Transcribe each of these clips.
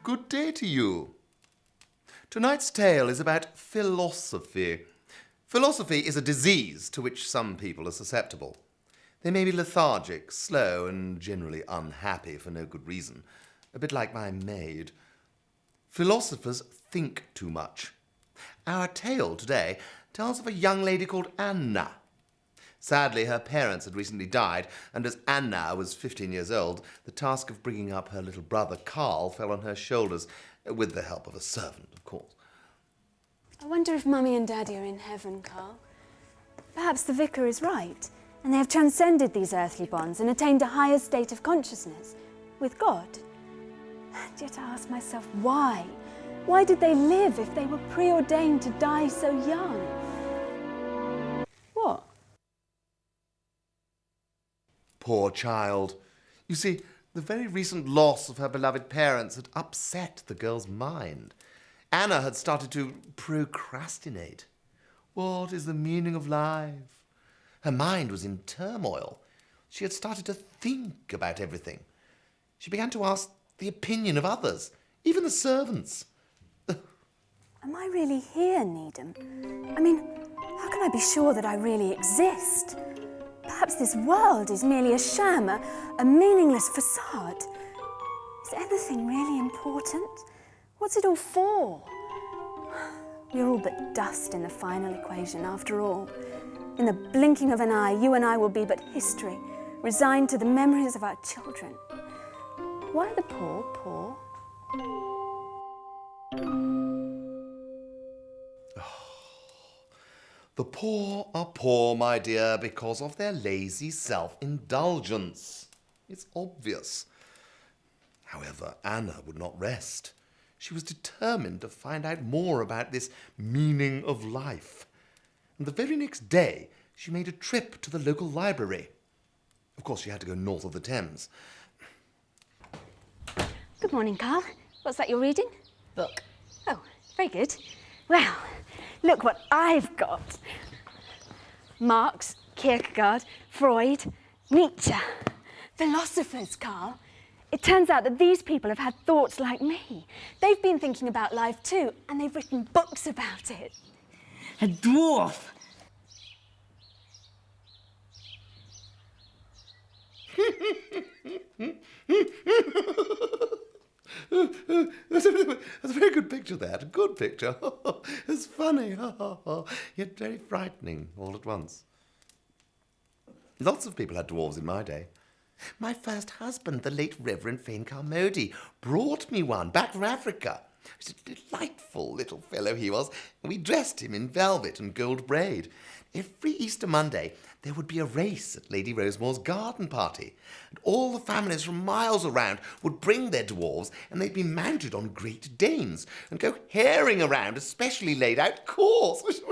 good day to you. Tonight's tale is about philosophy. Philosophy is a disease to which some people are susceptible. They may be lethargic, slow, and generally unhappy for no good reason, a bit like my maid. Philosophers think too much. Our tale today tells of a young lady called Anna. Sadly, her parents had recently died, and as Anna was 15 years old, the task of bringing up her little brother Carl fell on her shoulders, with the help of a servant, of course. I wonder if Mummy and Daddy are in heaven, Carl. Perhaps the vicar is right, and they have transcended these earthly bonds and attained a higher state of consciousness, with God. And yet I ask myself, why? Why did they live if they were preordained to die so young? What? Poor child. You see, the very recent loss of her beloved parents had upset the girl's mind. Anna had started to procrastinate. What is the meaning of life? Her mind was in turmoil. She had started to think about everything. She began to ask the opinion of others, even the servants. Am I really here, Needham? I mean, how can I be sure that I really exist? Perhaps this world is merely a sham, a meaningless facade. Is anything really important? What's it all for? We're all but dust in the final equation, after all. In the blinking of an eye, you and I will be but history, resigned to the memories of our children. Why are the poor poor? The poor are poor, my dear, because of their lazy self-indulgence. It's obvious. However, Anna would not rest. She was determined to find out more about this meaning of life. And the very next day, she made a trip to the local library. Of course, she had to go north of the Thames. Good morning, Carl. What's that you're reading? Book. Oh, very good. Well, look what I've got. Marx, Kierkegaard, Freud, Nietzsche. Philosophers, Carl. It turns out that these people have had thoughts like me. They've been thinking about life too, and they've written books about it. A dwarf. That's a very good picture, that. A good picture. It's funny, yet very frightening all at once. Lots of people had dwarves in my day. My first husband, the late Reverend Fane Carmody, brought me one back from Africa. He was a delightful little fellow he was, and we dressed him in velvet and gold braid. Every Easter Monday, there would be a race at Lady Rosemore's garden party, and all the families from miles around would bring their dwarves, and they'd be mounted on Great Danes and go herring around a specially laid out course. It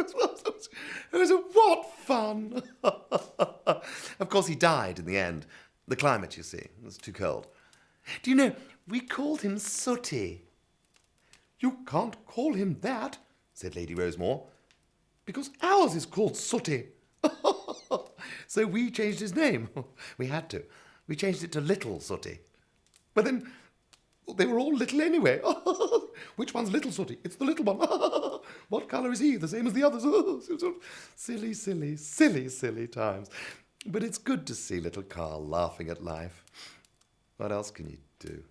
was what fun! Of course, he died in the end. The climate, you see, was too cold. Do you know, we called him Sooty. You can't call him that, said Lady Rosemore, because ours is called Sooty. So we changed his name. We had to. We changed it to Little Sooty. But then they were all little anyway. Which one's Little Sooty? It's the little one. What colour is he? The same as the others. Silly, silly, silly, silly times. But it's good to see little Carl laughing at life. What else can you do?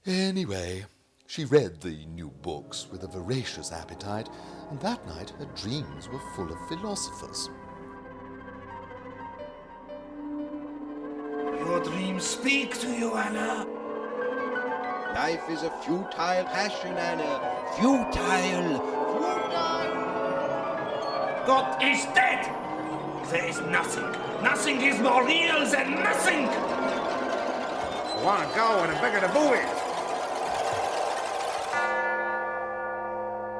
Anyway, she read the new books with a voracious appetite, and that night her dreams were full of philosophers. Your dreams speak to you, Anna. Life is a futile passion, Anna. Futile! Futile! God is dead! There is nothing. Nothing is more real than nothing! I want to go and the bigger the buoy.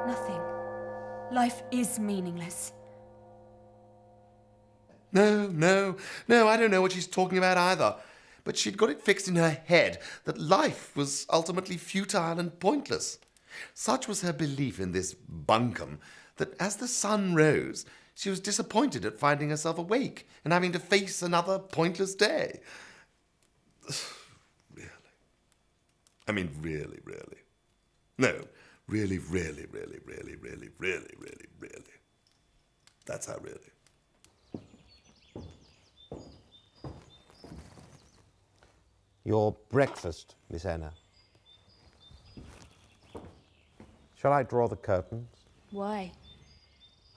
Nothing. Life is meaningless. No, I don't know what she's talking about either. But she'd got it fixed in her head that life was ultimately futile and pointless. Such was her belief in this bunkum that as the sun rose, she was disappointed at finding herself awake and having to face another pointless day. Really. I mean, really, really. No, really, really, really, really, really, really, really, really. That's how really. Your breakfast, Miss Anna. Shall I draw the curtains? Why?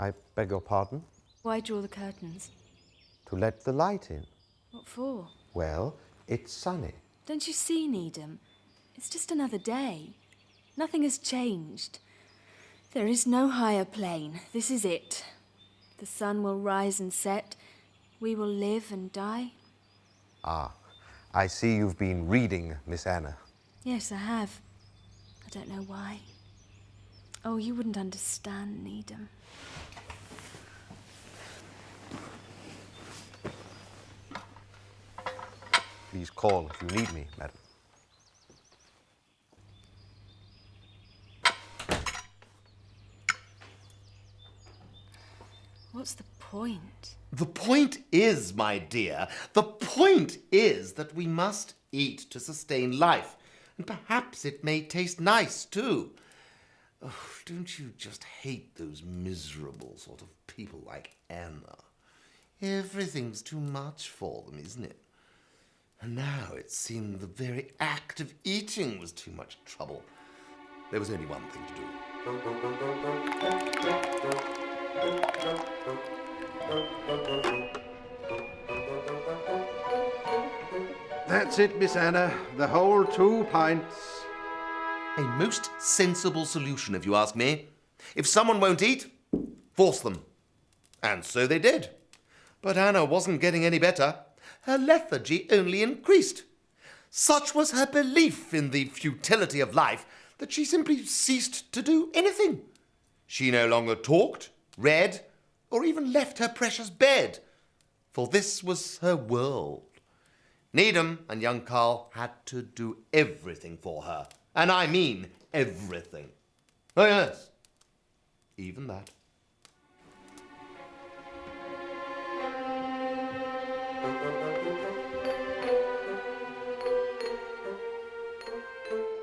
I beg your pardon? Why draw the curtains? To let the light in. What for? Well, it's sunny. Don't you see, Needham? It's just another day. Nothing has changed. There is no higher plane. This is it. The sun will rise and set. We will live and die. Ah, I see you've been reading, Miss Anna. Yes, I have. I don't know why. Oh, you wouldn't understand, Needham. Please call if you need me, madam. What's the point? The point is, my dear, the point is that we must eat to sustain life. And perhaps it may taste nice, too. Oh, don't you just hate those miserable sort of people like Anna? Everything's too much for them, isn't it? And now it seemed the very act of eating was too much trouble. There was only one thing to do. That's it, Miss Anna. The whole 2 pints. A most sensible solution, if you ask me. If someone won't eat, force them. And so they did. But Anna wasn't getting any better. Her lethargy only increased. Such was her belief in the futility of life that she simply ceased to do anything. She no longer talked, read, or even left her precious bed, for this was her world. Needham and young Carl had to do everything for her, and I mean everything. Oh yes, even that.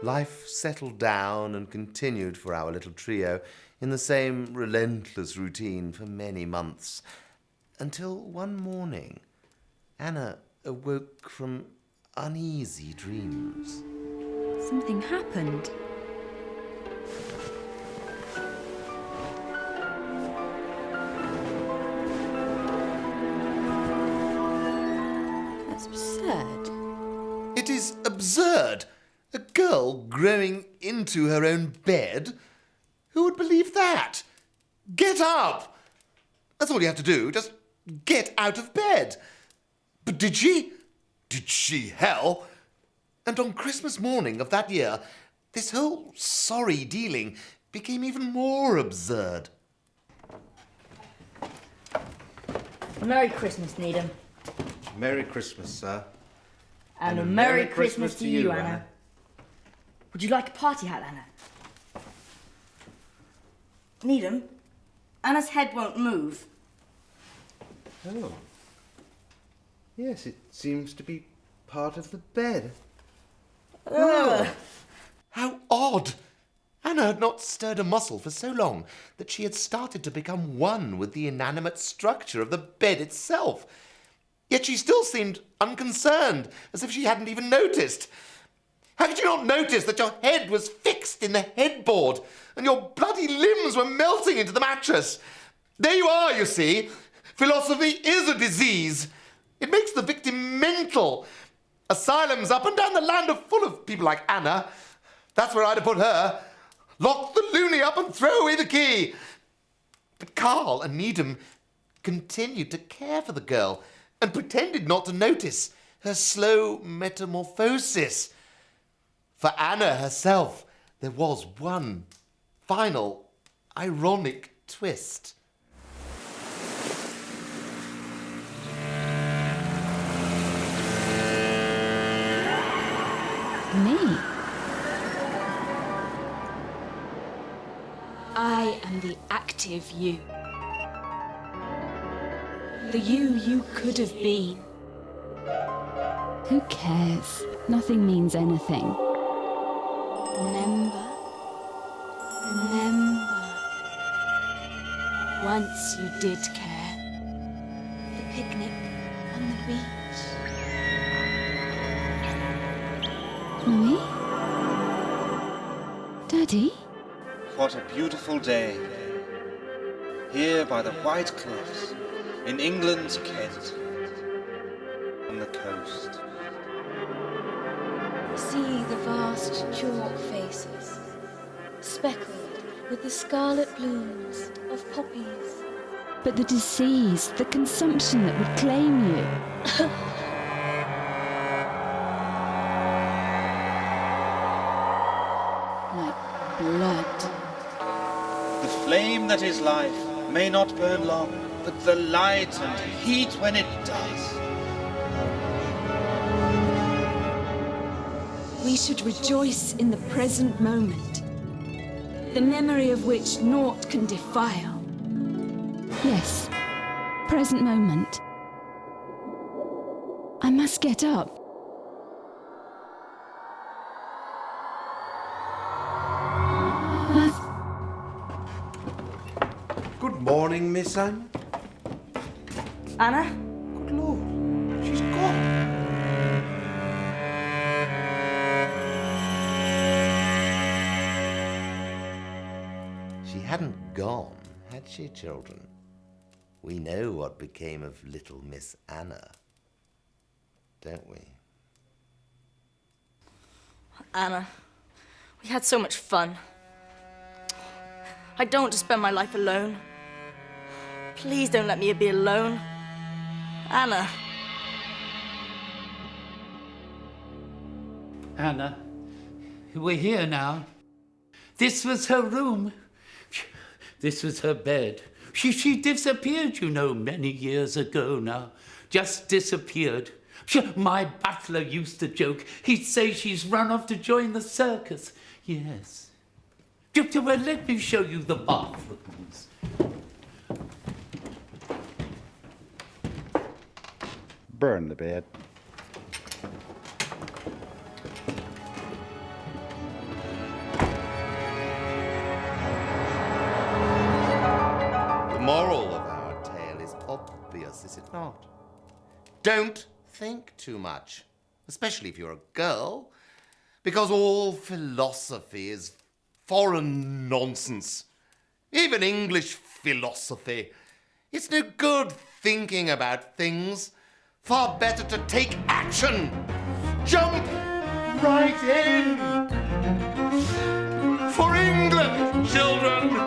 Life settled down and continued for our little trio in the same relentless routine for many months, until one morning Anna awoke from uneasy dreams. Something happened. That's absurd. It is absurd. A girl growing into her own bed? Who would believe that? Get up! That's all you have to do. Just get out of bed. But did she? Did she, hell? And on Christmas morning of that year, this whole sorry dealing became even more absurd. Merry Christmas, Needham. Merry Christmas, sir. And a Merry Christmas to you, Anna. Would you like a party hat, Anna? Needham, Anna's head won't move. Oh. Yes, it seems to be part of the bed. How odd! Anna had not stirred a muscle for so long that she had started to become one with the inanimate structure of the bed itself. Yet she still seemed unconcerned, as if she hadn't even noticed. How could you not notice that your head was fixed in the headboard and your bloody limbs were melting into the mattress? There you are, you see. Philosophy is a disease. It makes the victim mental. Asylums up and down the land are full of people like Anna. That's where I'd have put her. Lock the loony up and throw away the key. But Carl and Needham continued to care for the girl and pretended not to notice her slow metamorphosis. For Anna herself, there was one final, ironic twist. Me? I am the active you. The you could have been. Who cares? Nothing means anything. Remember, remember. Once you did care. The picnic on the beach. Mummy? Daddy? What a beautiful day. Here by the white cliffs, in England's Kent, on the coast. See the vast chalk faces, speckled with the scarlet blooms of poppies. But the disease, the consumption that would claim you. Like blood. The flame that is life may not burn long, but the light and heat when it does. We should rejoice in the present moment, the memory of which naught can defile. Yes, present moment. I must get up. Good morning, Miss Anne. Anna? Good Lord, she's gone. She hadn't gone, had she, children? We know what became of little Miss Anna, don't we? Anna, we had so much fun. I don't want to spend my life alone. Please don't let me be alone. Anna. Anna, we're here now. This was her room. This was her bed. She disappeared, you know, many years ago now. Just disappeared. My butler used to joke. He'd say she's run off to join the circus. Yes. Well, let me show you the bathrooms. Burn the bed. The moral of our tale is obvious, is it not? Don't think too much, especially if you're a girl, because all philosophy is foreign nonsense. Even English philosophy. It's no good thinking about things. Far better to take action. Jump right in. For England, children.